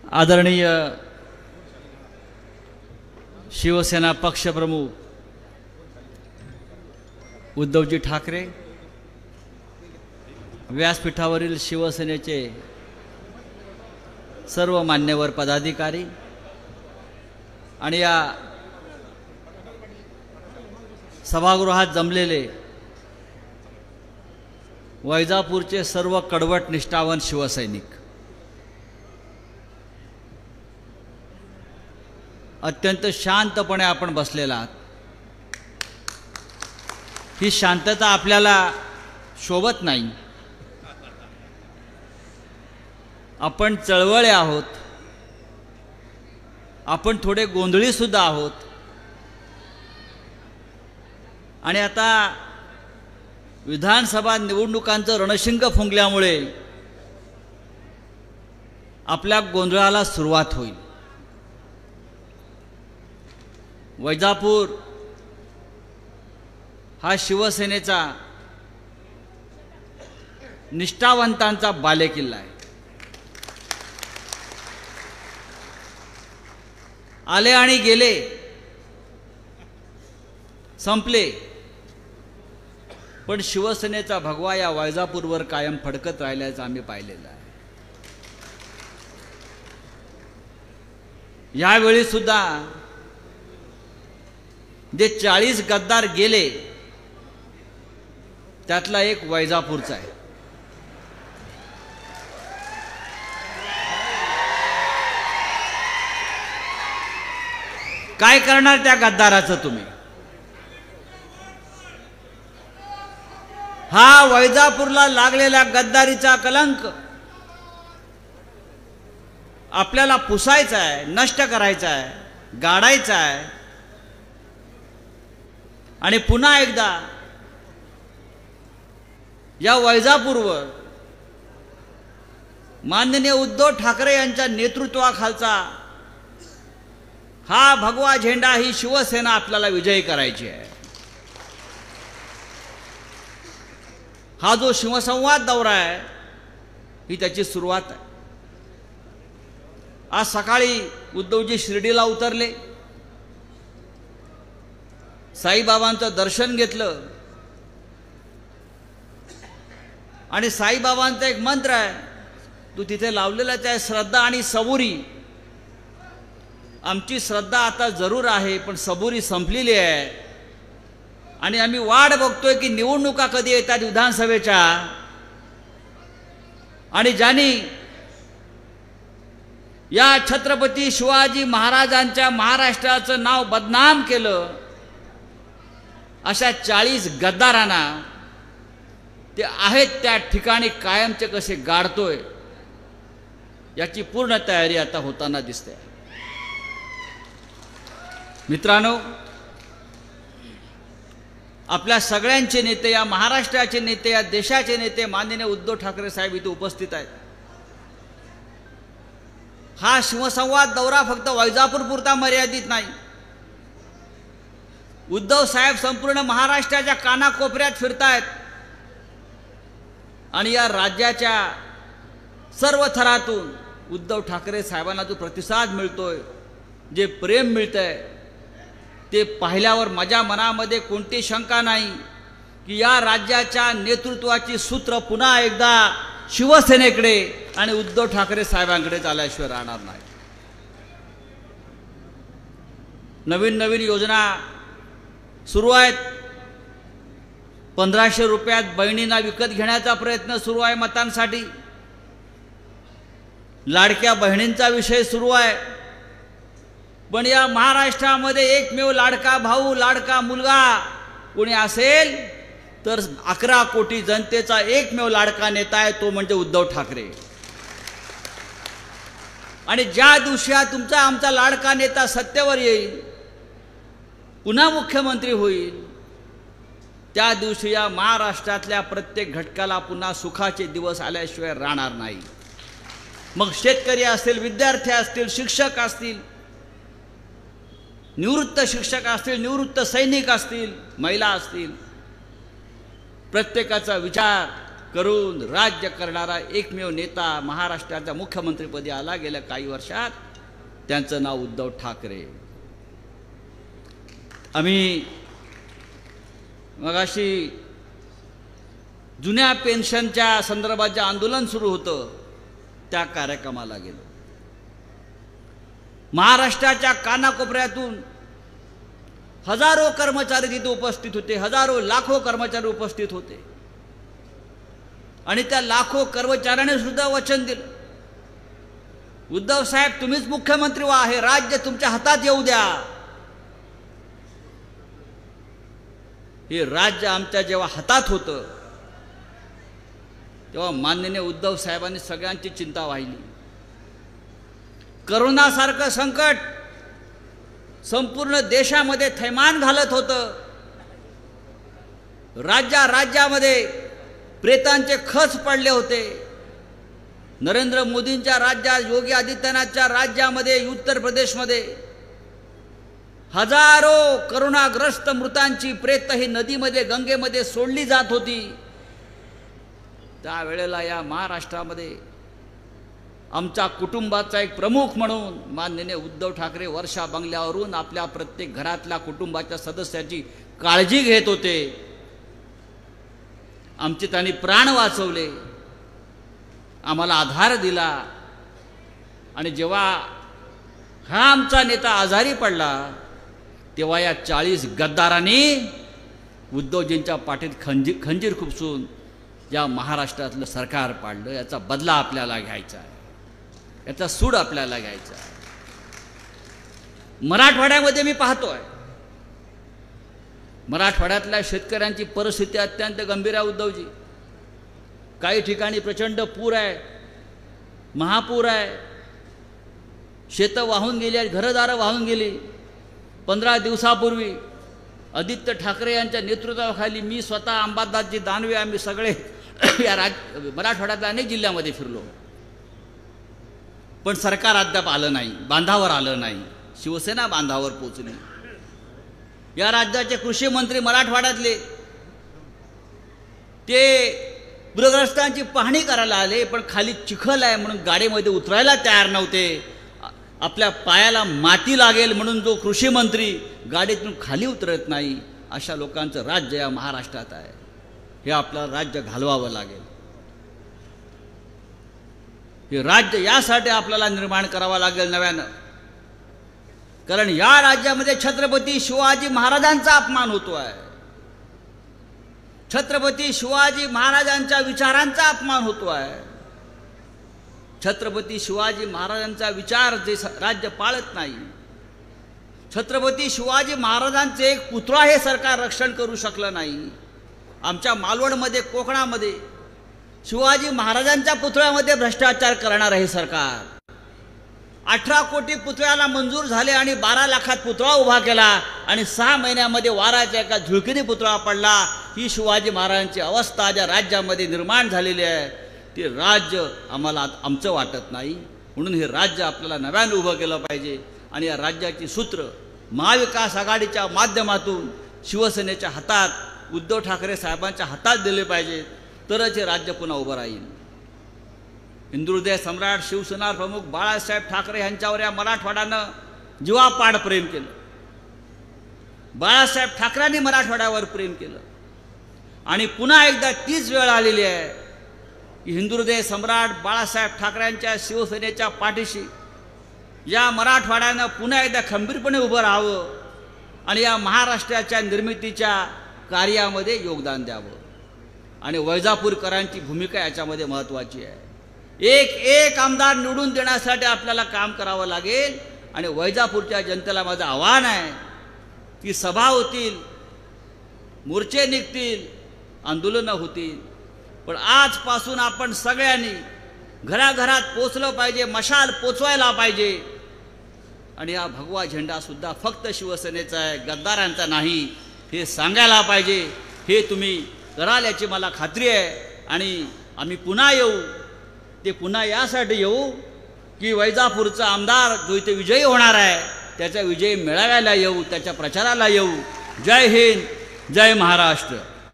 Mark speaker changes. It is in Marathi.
Speaker 1: आदरणीय शिवसेना पक्षप्रमुख उद्धवजी ठाकरे, व्यासपीठावरील शिवसेनेचे सर्व मान्यवर पदाधिकारी आणि या सभागृहात जमलेले वैजापूरचे सर्व कडवट निष्ठावान शिवसैनिक, अत्यंत शांतपणे आपण बसलेला आहात। ही शांतता आपल्याला शोभत नाही। आपण चळवळे आहोत, आपण थोडे गोंधळी सुद्धा आहोत आणि आता विधानसभा निवडणुकांचं रणशिंग फुंकल्यामुळे आपल्या गोंधळाला सुरुवात होईल। वैजापूर हा शिवसेनेचा निष्ठावंतांचा बालेकिल्ला आहे। आले आणि गेले, संपले, पण शिवसेनेचा भगवा या वैजापूरवर कायम फडकत राहिल्याचं आम्ही पाहिलेलं आहे। यावेळी सुद्धा जे 40 गद्दार गेले त्यातला एक वैजापूरचा आहे। काय करणार त्या गद्दाराचं तुम्ही? हा वैजापूरला लागलेला गद्दारीचा कलंक आपल्याला पुसायचा आहे, नष्ट करायचा आहे, गाडायचा आहे आणि पुन्हा एकदा या वैजापूरवर माननीय उद्धव ठाकरे यांच्या नेतृत्वाखालचा हा भगवा झेंडा, ही शिवसेना आपल्याला विजयी करायची आहे। हा जो शिवसंवाद दौरा आहे ही त्याची सुरुवात आहे। आज सकाळी उद्धवजी शिर्डीला उतरले, साईबाबांचं दर्शन घेतलं आणि साईबाबांचा एक मंत्र आहे, तू तिथे लावलेलाच आहे, श्रद्धा आणि सबुरी। आमची श्रद्धा आता जरूर आहे, पण सबुरी संपलेली आहे आणि आम्ही वाट बघतोय की निवडणुका कधी येतात विधानसभेच्या, आणि ज्यांनी या छत्रपती शिवाजी महाराजांच्या महाराष्ट्राचं नाव बदनाम केलं अशा 40 गद्दारांना ते आहेत त्या ठिकाणी कायमचे कसे गाडतोय याची पूर्ण तयारी आता होताना दिसते। मित्रांनो, आपल्या सगळ्यांचे नेते, या महाराष्ट्राचे नेते, या देशाचे नेते माननीय उद्धव ठाकरे साहेब इथे उपस्थित आहेत। हा शिवसंवाद दौरा फक्त वैजापूर पुरता मर्यादित नाही। उद्धव साहेब संपूर्ण महाराष्ट्राच्या कानाकोपऱ्यात फिरतायत आणि या राज्याच्या सर्व थरातून उद्धव ठाकरे साहेबांना जो प्रतिसाद मिळतोय, जे प्रेम मिळतंय, ते पाहिल्यावर माझ्या मनामध्ये कोणती शंका नाही की या राज्याच्या नेतृत्वाची सूत्र पुन्हा एकदा शिवसेनेकडे आणि उद्धव ठाकरे साहेबांकडे चालल्याशिवाय राहणार नाही। नवीन नवीन योजना सुरू आहेत। 1500 रुपयात बहिणींना विकत घेण्याचा प्रयत्न सुरू आहे मतांसाठी। लाडक्या बहिणींचा विषय सुरू आहे, पण या महाराष्ट्रामध्ये एकमेव लाडका भाऊ, लाडका मुलगा कोणी असेल तर 11 कोटी जनतेचा एकमेव लाडका नेता आहे, तो म्हणजे उद्धव ठाकरे। आणि ज्या दिवशी तुमचा आमचा लाडका नेता सत्तेवर येईल, पुन्हा मुख्यमंत्री होईल, त्या दिवशी या महाराष्ट्रातल्या प्रत्येक घटकाला पुन्हा सुखाचे दिवस आल्याशिवाय राहणार नाही। मग शेतकरी असतील, विद्यार्थी असतील, शिक्षक असतील, निवृत्त शिक्षक असतील, निवृत्त सैनिक असतील, महिला असतील, प्रत्येकाचा विचार करून राज्य करणारा एकमेव नेता महाराष्ट्राच्या मुख्यमंत्रीपदी आला गेल्या काही वर्षात, त्यांचं नाव उद्धव ठाकरे. आम्ही मगाशी जुन्या पेन्शनच्या संदर्भात जे आंदोलन सुरू होतं त्या कार्यक्रमाला गेलो. महाराष्ट्राच्या कानाकोपऱ्यातून हजारो कर्मचारी तिथे उपस्थित होते, हजारो लाखो कर्मचारी उपस्थित होते. आणि त्या लाखो कर्मचाऱ्यांनी सुद्धा वचन दिलं, उद्धव साहेब तुम्हीच मुख्यमंत्री व्हा, हे राज्य तुमच्या हातात येऊ द्या. हे राज्य आमच्या जेव्हा हातात होतं तेव्हा माननीय उद्धव साहेबांनी सगळ्यांची चिंता वाहिली. करोनासारखं संकट संपूर्ण देशामध्ये थैमान घालत होतं. राज्यामध्ये प्रेतांचे खच पडले होते. नरेंद्र मोदींच्या राज्यात, योगी आदित्यनाथच्या राज्यामध्ये, उत्तर प्रदेशमध्ये हजारो करोनाग्रस्त मृतांची प्रेत ही नदीमध्ये, गंगेमध्ये सोडली जात होती. त्यावेळेला या महाराष्ट्रामध्ये आमच्या कुटुंबाचा एक प्रमुख म्हणून माननीय उद्धव ठाकरे वर्षा बंगल्यावरून आपल्या प्रत्येक घरातल्या कुटुंबाच्या सदस्याची काळजी घेत होते. आमचे त्यांनी प्राण वाचवले, आम्हाला आधार दिला. आणि जेव्हा हा आमचा नेता आजारी पडला तेव्हा या 40 गद्दारांनी उद्धवजींच्या पाठीत खंजीर खुपसून या महाराष्ट्रातलं सरकार पाडलं. याचा बदला आपल्याला घ्यायचा आहे, याचा सूड आपल्याला घ्यायचा आहे. मराठवाड्यामध्ये मी पाहतोय, मराठवाड्यातल्या शेतकऱ्यांची परिस्थिती अत्यंत गंभीर आहे. उद्धवजी, काही ठिकाणी प्रचंड पूर आहे, महापूर आहे, शेतं वाहून गेली आहेत, घरदारं वाहून गेली. 15 दिवसापूर्वी आदित्य ठाकरे यांच्या नेतृत्वाखाली मी स्वतः, अंबादासजी दानवे, आम्ही सगळे या मराठवाड्यातल्या अनेक जिल्ह्यामध्ये फिरलो. पण सरकार अद्याप आलं नाही, बांधावर आलं नाही. शिवसेना बांधावर पोचली. या राज्याचे कृषी मंत्री मराठवाड्यातले ते पूरग्रस्तांची पाहणी करायला आले, पण खाली चिखल आहे म्हणून गाडीमध्ये उतरायला तयार नव्हते. आपल्या पायाला माती लागेल म्हणून जो कृषी मंत्री गाडीतून खाली उतरत नाही, अशा लोकांचं राज्य या महाराष्ट्रात आहे. हे आपलं राज्य घालवावं लागेल. हे राज्य यासाठी आपल्याला निर्माण करावं लागेल नव्यानं. कारण या राज्यामध्ये छत्रपती शिवाजी महाराजांचा अपमान होतो आहे. छत्रपती शिवाजी महाराजांच्या विचारांचा अपमान होतो आहे. छत्रपती शिवाजी महाराजांचा विचार जे राज्य पाळत नाही. छत्रपती शिवाजी महाराजांचे एक पुतळा हे सरकार रक्षण करू शकलं नाही. आमच्या मालवणमध्ये, कोकणामध्ये शिवाजी महाराजांच्या पुतळ्यामध्ये भ्रष्टाचार करणार हे सरकार. 18 कोटी पुतळ्याला मंजूर झाले आणि 12 लाखात पुतळा उभा केला आणि 6 महिन्यामध्ये वाराच्या एका झुळकीने पुतळा पडला. ही शिवाजी महाराजांची अवस्था ज्या राज्यामध्ये निर्माण झालेली आहे, ते राज्य आम्हाला आमचं वाटत नाही. म्हणून हे राज्य आपल्याला नव्यानं उभं केलं पाहिजे. आणि या राज्याची सूत्र महाविकास आघाडीच्या माध्यमातून शिवसेनेच्या हातात, उद्धव ठाकरे साहेबांच्या हातात दिले पाहिजेत, तरच हे राज्य पुन्हा उभं राहील. हिंदुहृदय सम्राट शिवसेना प्रमुख बाळासाहेब ठाकरे यांच्यावर या मराठवाड्यानं जीवापाड प्रेम केलं. बाळासाहेब ठाकरेंनी मराठवाड्यावर प्रेम केलं. आणि पुन्हा एकदा तीच वेळ आलेली आहे की हिंदुहृदय सम्राट बाळासाहेब ठाकरेंच्या शिवसेनेच्या पाठीशी या मराठवाड्यानं पुन्हा एकदा खंबीरपणे उभं राहावं आणि या महाराष्ट्राच्या निर्मितीच्या कार्यामध्ये योगदान द्यावं. आणि वैजापूरकरांची भूमिका याच्यामध्ये महत्त्वाची आहे. एक आमदार निवडून देण्यासाठी आपल्याला काम करावं लागेल. आणि वैजापूरच्या जनतेला माझं आव्हान आहे की सभा होतील, मोर्चे निघतील, आंदोलनं होतील, पण आजपासून आपण सगळ्यांनी घराघरात पोचलं पाहिजे, मशाल पोचवायला पाहिजे. आणि हा भगवा झेंडासुद्धा फक्त शिवसेनेचा आहे, गद्दारांचा नाही, हे सांगायला पाहिजे. हे तुम्ही कराल याची मला खात्री आहे. आणि आम्ही पुन्हा येऊ, ते पुन्हा यासाठी येऊ की वैजापूरचा आमदार जो इथे विजयी होणार आहे त्याचा विजय मेळाव्याला येऊ, त्याच्या प्रचाराला येऊ. जय हिंद, जय महाराष्ट्र.